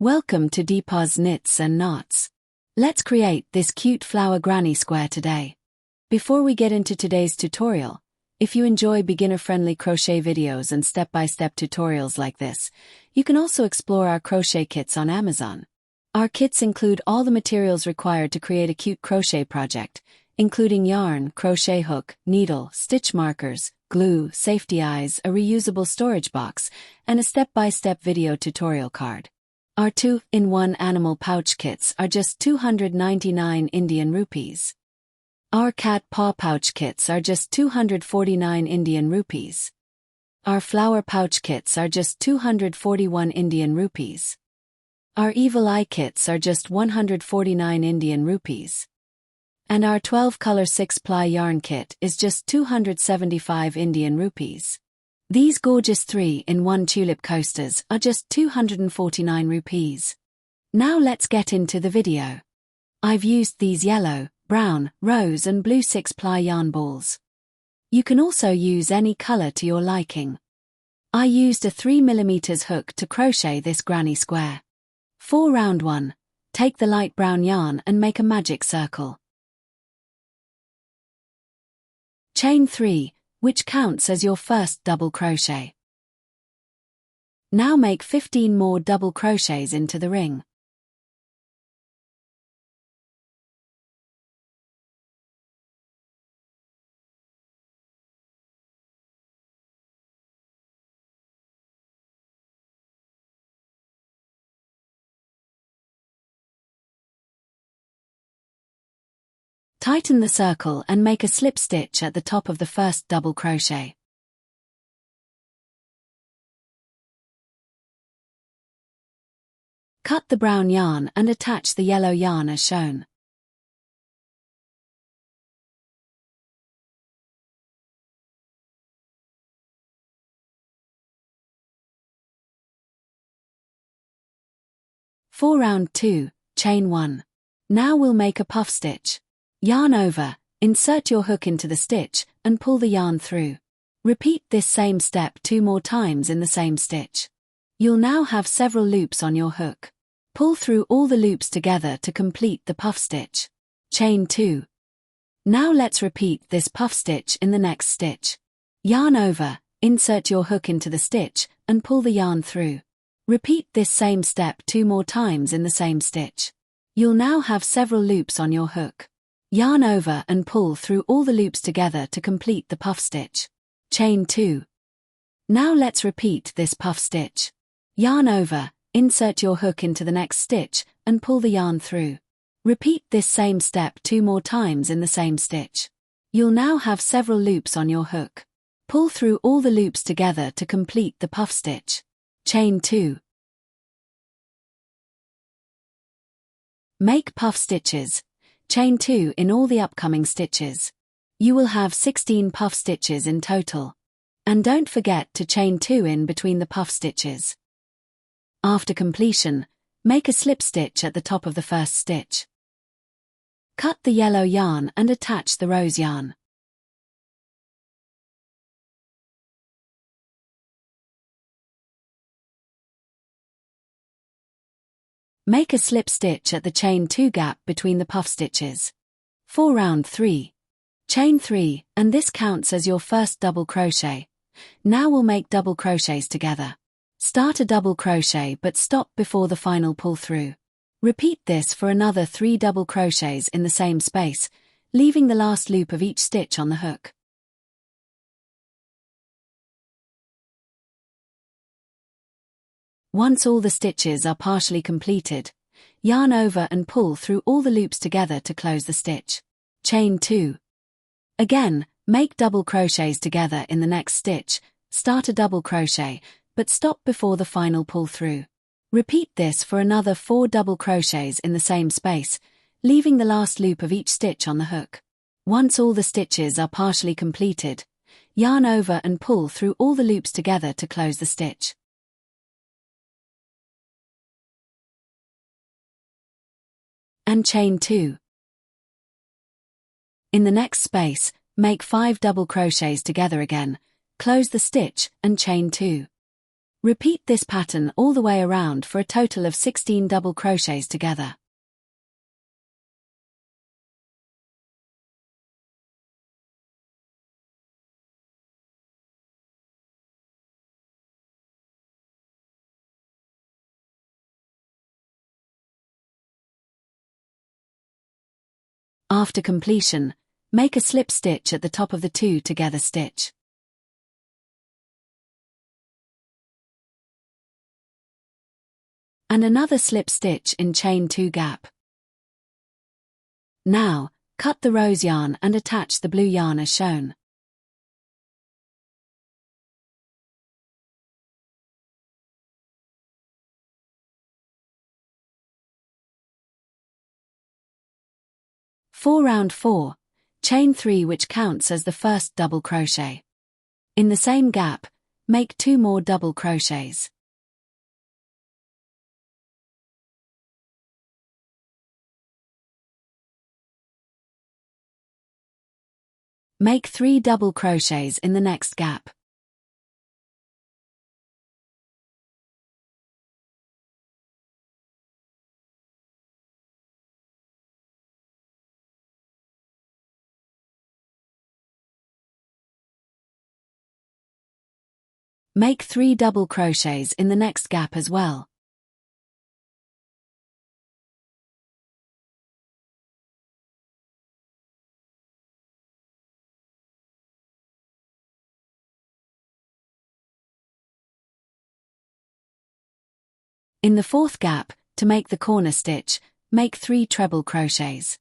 Welcome to Deepa's Knits and Knots. Let's create this cute flower granny square today. Before we get into today's tutorial, if you enjoy beginner-friendly crochet videos and step-by-step tutorials like this, you can also explore our crochet kits on Amazon. Our kits include all the materials required to create a cute crochet project, including yarn, crochet hook, needle, stitch markers, glue, safety eyes, a reusable storage box, and a step-by-step video tutorial card. Our 2-in-1 animal pouch kits are just 299 Indian rupees. Our cat paw pouch kits are just 249 Indian rupees. Our flower pouch kits are just 241 Indian rupees. Our evil eye kits are just 149 Indian rupees. And our 12-color 6-ply yarn kit is just 275 Indian rupees. These gorgeous 3-in-1 tulip coasters are just 249 rupees. Now let's get into the video. I've used these yellow, brown, rose and blue 6-ply yarn balls. You can also use any color to your liking. I used a 3mm hook to crochet this granny square. For round 1, take the light brown yarn and make a magic circle. Chain 3, which counts as your first double crochet. Now make 15 more double crochets into the ring. Tighten the circle and make a slip stitch at the top of the first double crochet. Cut the brown yarn and attach the yellow yarn as shown. For round 2, chain 1. Now we'll make a puff stitch. Yarn over, insert your hook into the stitch, and pull the yarn through. Repeat this same step 2 more times in the same stitch. You'll now have several loops on your hook. Pull through all the loops together to complete the puff stitch. Chain 2. Now let's repeat this puff stitch in the next stitch. Yarn over, insert your hook into the stitch, and pull the yarn through. Repeat this same step 2 more times in the same stitch. You'll now have several loops on your hook. Yarn over and pull through all the loops together to complete the puff stitch. Chain 2. Now let's repeat this puff stitch. Yarn over, insert your hook into the next stitch, and pull the yarn through. Repeat this same step 2 more times in the same stitch. You'll now have several loops on your hook. Pull through all the loops together to complete the puff stitch. Chain 2. Make puff stitches. Chain 2 in all the upcoming stitches. You will have 16 puff stitches in total. And don't forget to chain 2 in between the puff stitches. After completion, make a slip stitch at the top of the first stitch. Cut the yellow yarn and attach the rose yarn. Make a slip stitch at the chain 2 gap between the puff stitches. For round 3, chain 3, and this counts as your first double crochet. Now we'll make double crochets together. Start a double crochet but stop before the final pull through. Repeat this for another 3 double crochets in the same space, leaving the last loop of each stitch on the hook. Once all the stitches are partially completed, yarn over and pull through all the loops together to close the stitch. Chain 2. Again, make double crochets together in the next stitch, start a double crochet, but stop before the final pull through. Repeat this for another 4 double crochets in the same space, leaving the last loop of each stitch on the hook. Once all the stitches are partially completed, yarn over and pull through all the loops together to close the stitch. And chain 2. In the next space, make 5 double crochets together again, close the stitch and chain 2. Repeat this pattern all the way around for a total of 16 double crochets together. After completion, make a slip stitch at the top of the two together stitch. And another slip stitch in chain 2 gap. Now, cut the rose yarn and attach the blue yarn as shown. For round 4, chain 3 which counts as the first double crochet. In the same gap, make 2 more double crochets. Make 3 double crochets in the next gap. Make 3 double crochets in the next gap as well. In the fourth gap, to make the corner stitch, make 3 treble crochets.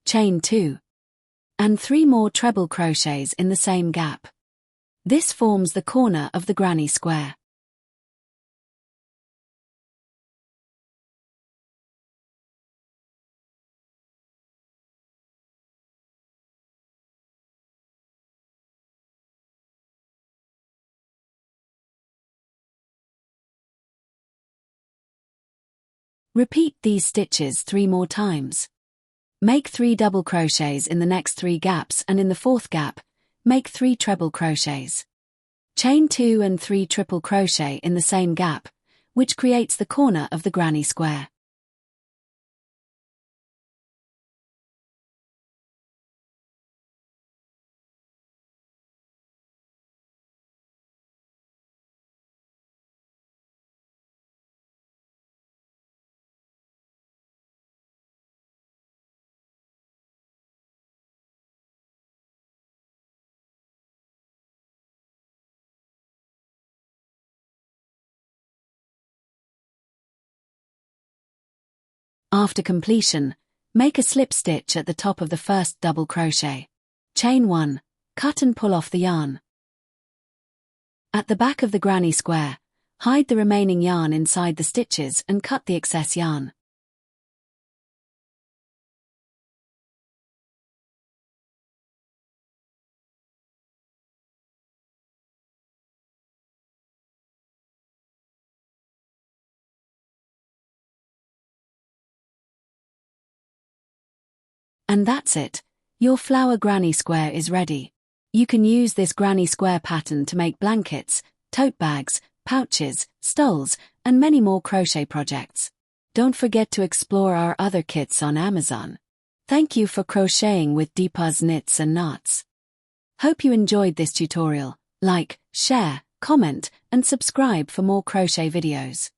Chain 2. And 3 more treble crochets in the same gap. This forms the corner of the granny square. Repeat these stitches 3 more times. Make 3 double crochets in the next 3 gaps and in the fourth gap, make 3 treble crochets. Chain 2 and 3 triple crochet in the same gap, which creates the corner of the granny square. After completion, make a slip stitch at the top of the first double crochet. Chain 1, cut and pull off the yarn. At the back of the granny square, hide the remaining yarn inside the stitches and cut the excess yarn. And that's it. Your flower granny square is ready. You can use this granny square pattern to make blankets, tote bags, pouches, stoles, and many more crochet projects. Don't forget to explore our other kits on Amazon. Thank you for crocheting with Deepa's Knits and Knots. Hope you enjoyed this tutorial. Like, share, comment, and subscribe for more crochet videos.